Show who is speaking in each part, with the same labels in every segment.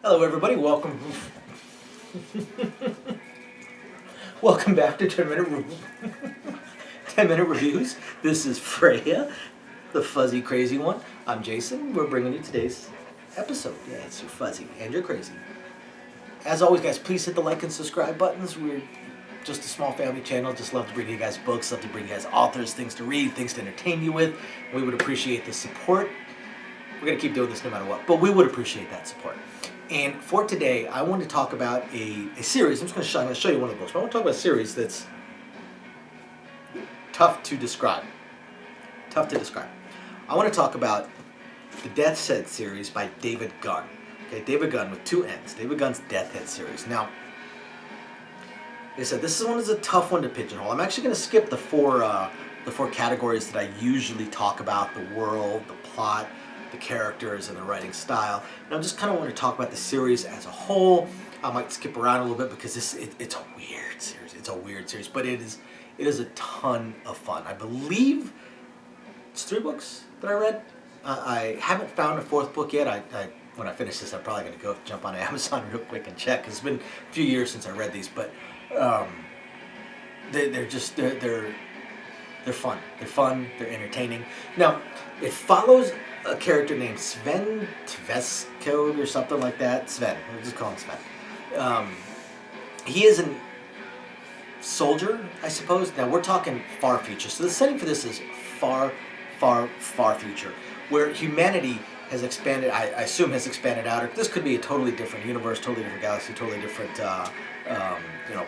Speaker 1: Hello, everybody. Welcome. Welcome back to 10-minute reviews. This is Freya, the fuzzy crazy one. I'm Jason. We're bringing you today's episode. Yeah, it's your fuzzy and you're crazy. As always, guys, please hit the like and subscribe buttons. We're just a small family channel. Just love to bring you guys books, love to bring you guys authors, things to read, things to entertain you with. We would appreciate the support. We're going to keep doing this no matter what, but we would appreciate that support. And for today, I want to talk about a series. I'm just going to show you one of the books, but I want to talk about a series that's tough to describe. Tough to describe. I want to talk about the Death's Head series by David Gunn. Okay, David Gunn with two N's. David Gunn's Death's Head series. Now, like I said, this one is a tough one to pigeonhole. I'm actually going to skip the four categories that I usually talk about: the world, the plot, the characters, and the writing style. And I just kind of want to talk about the series as a whole. I might skip around a little bit because it's a weird series. It's a weird series, but it is a ton of fun. I believe it's 3 books that I read. I haven't found a 4th book yet. When I finish this, I'm probably going to go jump on Amazon real quick and check, because it's been a few years since I read these. But they're fun. They're fun. They're entertaining. Now, it follows a character named Sven Tveskode or something like that. Sven. We'll just call him Sven. He is a soldier, I suppose. Now, we're talking far future. So the setting for this is far, far, far future, where humanity has expanded, I assume has expanded out. This could be a totally different universe, totally different galaxy, totally different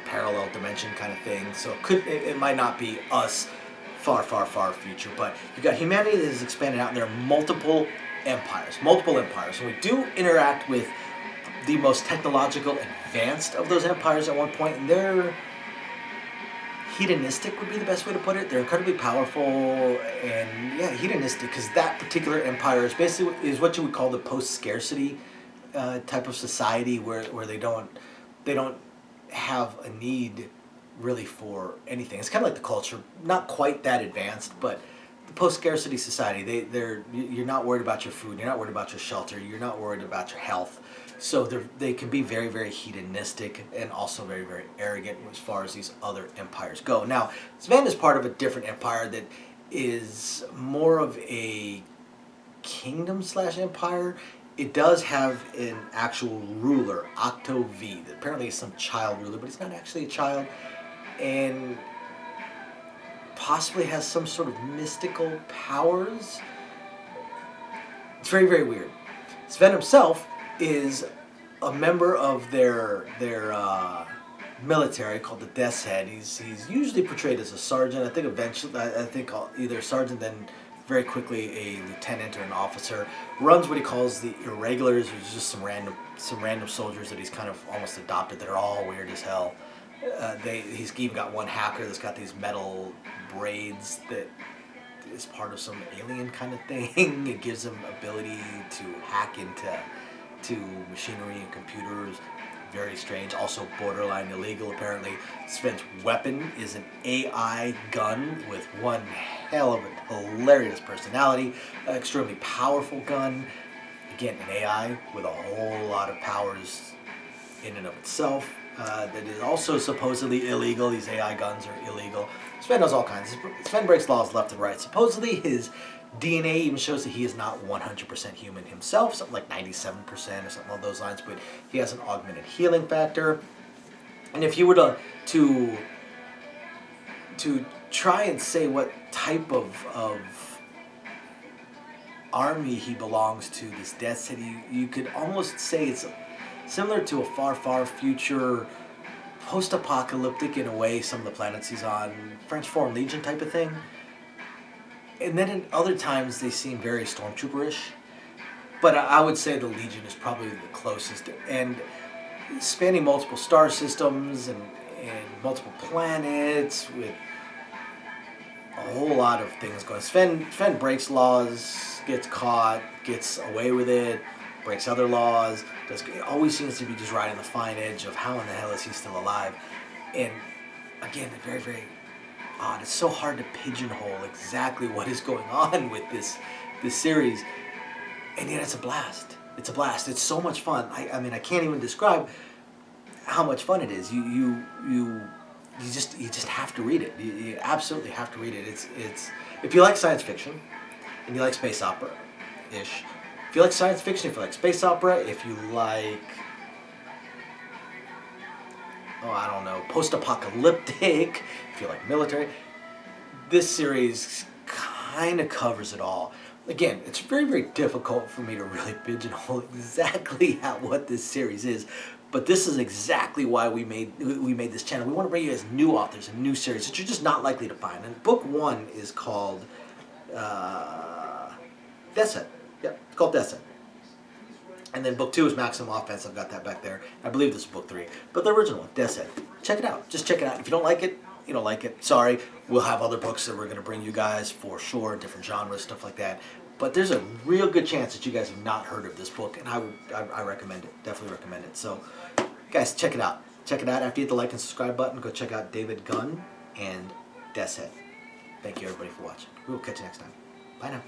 Speaker 1: parallel dimension kind of thing. So it might not be us far, far, far future, but you've got humanity that has expanded out, and there are multiple empires, and we do interact with the most technological advanced of those empires at one point, and they're hedonistic would be the best way to put it. They're incredibly powerful, and yeah, hedonistic, because that particular empire is basically what you would call the post-scarcity type of society, where they don't have a need really for anything. It's kind of like the culture, not quite that advanced, but the post-scarcity society, you're not worried about your food, you're not worried about your shelter, you're not worried about your health. So they can be very, very hedonistic and also very, very arrogant as far as these other empires go. Now, Sven is part of a different empire that is more of a kingdom/empire. It does have an actual ruler, Octo V, that apparently is some child ruler, but he's not actually a child, and possibly has some sort of mystical powers. It's very, very weird. Sven himself is a member of their military called the Death's Head. He's usually portrayed as a sergeant. I think eventually, either a sergeant, then very quickly a lieutenant or an officer. Runs what he calls the Irregulars, which is just some random soldiers that he's kind of almost adopted that are all weird as hell. He's even got one hacker that's got these metal braids that is part of some alien kind of thing. It gives him ability to hack into machinery and computers. Very strange. Also borderline illegal, apparently. Sven's weapon is an AI gun with one hell of a hilarious personality. An extremely powerful gun. Again, an AI with a whole lot of powers in and of itself. That is also supposedly illegal. These AI guns are illegal. Sven does all kinds. Sven breaks laws left and right. Supposedly his DNA even shows that he is not 100% human himself, something like 97% or something along those lines, but he has an augmented healing factor. And if you were to try and say what type of army he belongs to, this Death City, you could almost say it's similar to a far, far future, post-apocalyptic in a way, some of the planets he's on, French Foreign Legion type of thing. And then in other times they seem very Stormtrooper-ish. But I would say the Legion is probably the closest. And spanning multiple star systems and multiple planets with a whole lot of things going. Sven breaks laws, gets caught, gets away with it, breaks other laws. It always seems to be just riding the fine edge of how in the hell is he still alive. And again, very, very odd. It's so hard to pigeonhole exactly what is going on with this series. And yet it's a blast. It's a blast. It's so much fun. I mean, I can't even describe how much fun it is. You just have to read it. You absolutely have to read it. It's if you like science fiction and you like space opera ish. If you like science fiction, if you like space opera, if you like, oh, I don't know, post-apocalyptic, if you like military, this series kind of covers it all. Again, it's very, very difficult for me to really pigeonhole exactly what this series is, but this is exactly why we made this channel. We want to bring you guys new authors and new series that you're just not likely to find. And book 1 is called Death's Head. Yep, it's called Death's Head. And then book 2 is Maximum Offense. I've got that back there. I believe this is book 3. But the original one, Death's Head. Check it out. Just check it out. If you don't like it, you don't like it. Sorry. We'll have other books that we're going to bring you guys for sure, different genres, stuff like that. But there's a real good chance that you guys have not heard of this book, and I recommend it. Definitely recommend it. So, guys, check it out. Check it out. After you hit the like and subscribe button, go check out David Gunn and Death's Head. Thank you, everybody, for watching. We will catch you next time. Bye now.